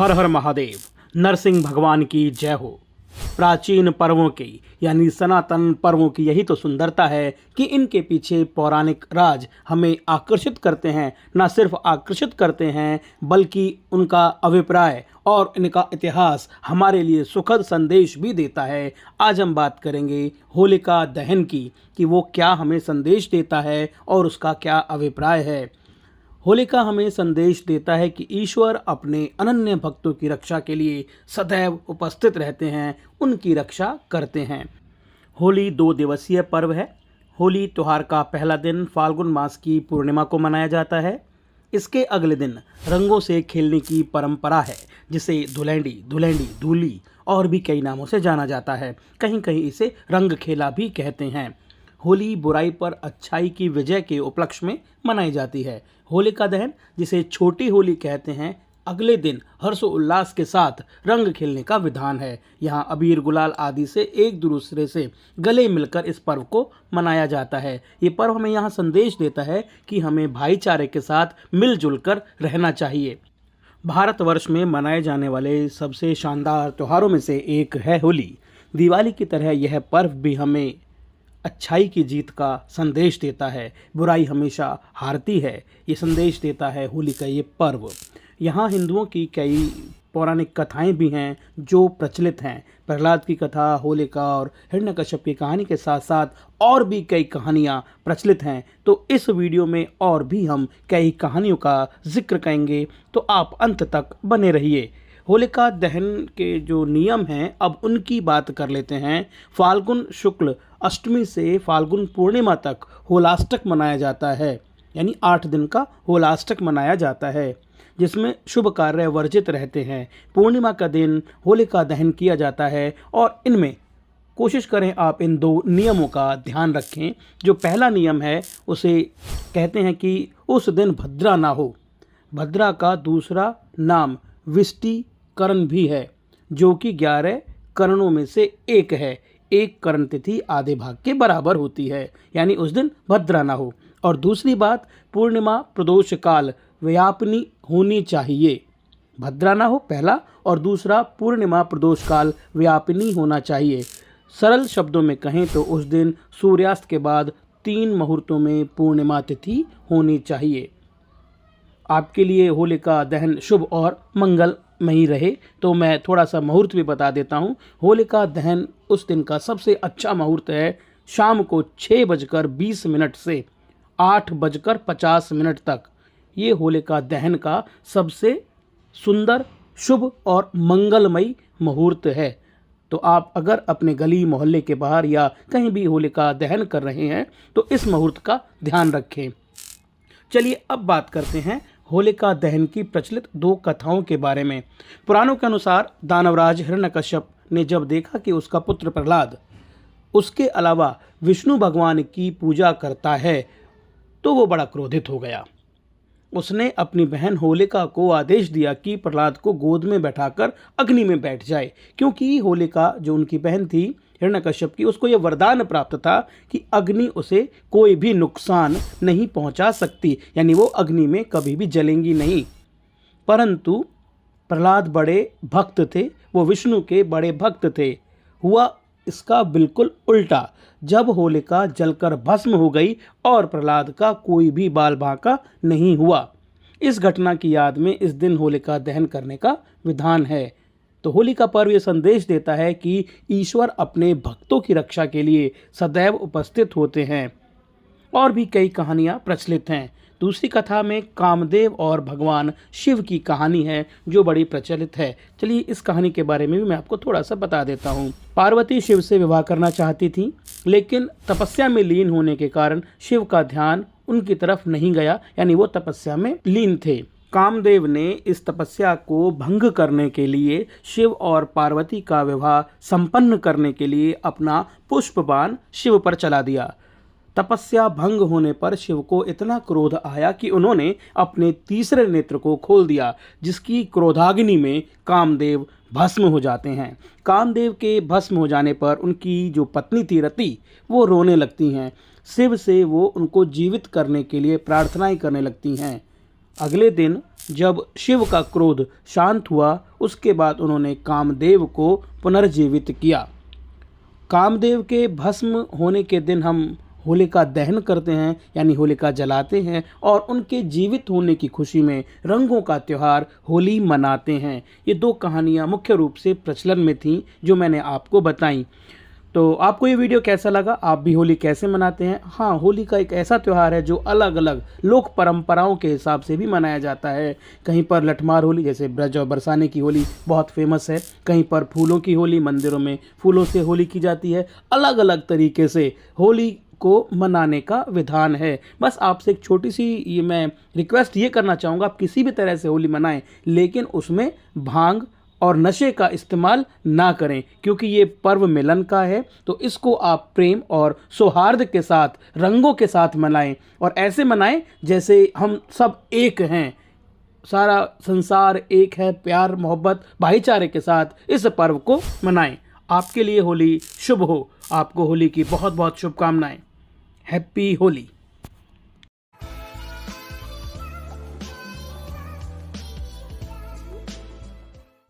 हर हर महादेव। नरसिंह भगवान की जय हो। प्राचीन पर्वों की यानी सनातन पर्वों की यही तो सुंदरता है कि इनके पीछे पौराणिक राज हमें आकर्षित करते हैं। न सिर्फ आकर्षित करते हैं बल्कि उनका अभिप्राय और इनका इतिहास हमारे लिए सुखद संदेश भी देता है। आज हम बात करेंगे होलिका दहन की कि वो क्या हमें संदेश देता है और उसका क्या अभिप्राय है। होलिका हमें संदेश देता है कि ईश्वर अपने अनन्य भक्तों की रक्षा के लिए सदैव उपस्थित रहते हैं, उनकी रक्षा करते हैं। होली 2 दिवसीय पर्व है। होली त्यौहार का पहला दिन फाल्गुन मास की पूर्णिमा को मनाया जाता है। इसके अगले दिन रंगों से खेलने की परंपरा है, जिसे धुलेंडी, धुलेंडी, धूली और भी कई नामों से जाना जाता है। कहीं कहीं इसे रंग खेला भी कहते हैं। होली बुराई पर अच्छाई की विजय के उपलक्ष्य में मनाई जाती है। होलिका दहन, जिसे छोटी होली कहते हैं, अगले दिन हर्षोल्लास के साथ रंग खेलने का विधान है। यहाँ अबीर गुलाल आदि से एक दूसरे से गले मिलकर इस पर्व को मनाया जाता है। ये पर्व हमें यहाँ संदेश देता है कि हमें भाईचारे के साथ मिलजुल कर रहना चाहिए। भारतवर्ष में मनाए जाने वाले सबसे शानदार त्योहारों में से एक है होली। दिवाली की तरह यह पर्व भी हमें अच्छाई की जीत का संदेश देता है। बुराई हमेशा हारती है, ये संदेश देता है होली का ये पर्व। यहाँ हिंदुओं की कई पौराणिक कथाएं भी हैं जो प्रचलित हैं। प्रहलाद की कथा, होलिका और हिरण्यकश्यप की कहानी के साथ साथ और भी कई कहानियाँ प्रचलित हैं। तो इस वीडियो में और भी हम कई कहानियों का जिक्र करेंगे, तो आप अंत तक बने रहिए। होलिका दहन के जो नियम हैं अब उनकी बात कर लेते हैं। फाल्गुन शुक्ल अष्टमी से फाल्गुन पूर्णिमा तक होलाष्टक मनाया जाता है, यानी 8 दिन का होलाष्टक मनाया जाता है, जिसमें शुभ कार्य वर्जित रहते हैं। पूर्णिमा का दिन होलिका दहन किया जाता है और इनमें कोशिश करें आप इन 2 नियमों का ध्यान रखें। जो पहला नियम है उसे कहते हैं कि उस दिन भद्रा ना हो। भद्रा का दूसरा नाम विष्टि करण भी है, जो कि 11 करणों में से एक है। एक करण तिथि आधे भाग के बराबर होती है, यानी उस दिन भद्रा ना हो। और दूसरी बात, पूर्णिमा प्रदोष काल व्यापनी होनी चाहिए। भद्रा ना हो पहला, और दूसरा पूर्णिमा प्रदोष काल व्यापनी होना चाहिए। सरल शब्दों में कहें तो उस दिन सूर्यास्त के बाद 3 मुहूर्तों में पूर्णिमा तिथि होनी चाहिए। आपके लिए होलिका दहन शुभ और मंगलमयी रहे, तो मैं थोड़ा सा मुहूर्त भी बता देता हूँ। होलिका दहन उस दिन का सबसे अच्छा मुहूर्त है शाम को 6:20 से 8:50 तक। ये होलिका दहन का सबसे सुंदर, शुभ और मंगलमयी मुहूर्त है। तो आप अगर अपने गली मोहल्ले के बाहर या कहीं भी होलिका दहन कर रहे हैं तो इस मुहूर्त का ध्यान रखें। चलिए अब बात करते हैं होलिका दहन की प्रचलित 2 कथाओं के बारे में। पुराणों के अनुसार दानवराज हिरण्यकश्यप ने जब देखा कि उसका पुत्र प्रहलाद उसके अलावा विष्णु भगवान की पूजा करता है तो वो बड़ा क्रोधित हो गया। उसने अपनी बहन होलिका को आदेश दिया कि प्रहलाद को गोद में बैठाकर अग्नि में बैठ जाए, क्योंकि होलिका जो उनकी बहन थी हिरण्यकश्यप की, उसको यह वरदान प्राप्त था कि अग्नि उसे कोई भी नुकसान नहीं पहुंचा सकती, यानी वो अग्नि में कभी भी जलेंगी नहीं। परंतु प्रहलाद बड़े भक्त थे, वो विष्णु के बड़े भक्त थे। हुआ इसका बिल्कुल उल्टा। जब होलिका जलकर भस्म हो गई और प्रहलाद का कोई भी बाल बांका नहीं हुआ। इस घटना की याद में इस दिन होलिका दहन करने का विधान है। तो होली का पर्व यह संदेश देता है कि ईश्वर अपने भक्तों की रक्षा के लिए सदैव उपस्थित होते हैं। और भी कई कहानियाँ प्रचलित हैं। दूसरी कथा में कामदेव और भगवान शिव की कहानी है जो बड़ी प्रचलित है। चलिए इस कहानी के बारे में भी मैं आपको थोड़ा सा बता देता हूँ। पार्वती शिव से विवाह करना चाहती थी, लेकिन तपस्या में लीन होने के कारण शिव का ध्यान उनकी तरफ नहीं गया, यानी वो तपस्या में लीन थे। कामदेव ने इस तपस्या को भंग करने के लिए शिव और पार्वती का विवाह संपन्न करने के लिए अपना पुष्पबाण शिव पर चला दिया। तपस्या भंग होने पर शिव को इतना क्रोध आया कि उन्होंने अपने तीसरे नेत्र को खोल दिया, जिसकी क्रोधाग्नि में कामदेव भस्म हो जाते हैं। कामदेव के भस्म हो जाने पर उनकी जो पत्नी थी रति, वो रोने लगती हैं। शिव से वो उनको जीवित करने के लिए प्रार्थनाएं करने लगती हैं। अगले दिन जब शिव का क्रोध शांत हुआ, उसके बाद उन्होंने कामदेव को पुनर्जीवित किया। कामदेव के भस्म होने के दिन हम होलिका दहन करते हैं, यानी होलिका जलाते हैं और उनके जीवित होने की खुशी में रंगों का त्यौहार होली मनाते हैं। ये दो कहानियाँ मुख्य रूप से प्रचलन में थीं जो मैंने आपको बताई। तो आपको ये वीडियो कैसा लगा? आप भी होली कैसे मनाते हैं? हाँ, होली का एक ऐसा त्यौहार है जो अलग अलग लोक परंपराओं के हिसाब से भी मनाया जाता है। कहीं पर लठमार होली, जैसे ब्रज और बरसाने की होली बहुत फेमस है। कहीं पर फूलों की होली, मंदिरों में फूलों से होली की जाती है। अलग अलग तरीके से होली को मनाने का विधान है। बस आपसे एक छोटी सी ये मैं रिक्वेस्ट ये करना चाहूँगा, आप किसी भी तरह से होली मनाएं, लेकिन उसमें भांग और नशे का इस्तेमाल ना करें, क्योंकि ये पर्व मिलन का है। तो इसको आप प्रेम और सौहार्द के साथ, रंगों के साथ मनाएं और ऐसे मनाएं जैसे हम सब एक हैं, सारा संसार एक है। प्यार, मोहब्बत, भाईचारे के साथ इस पर्व को मनाएं। आपके लिए होली शुभ हो। आपको होली की बहुत बहुत शुभकामनाएं। हैप्पी होली।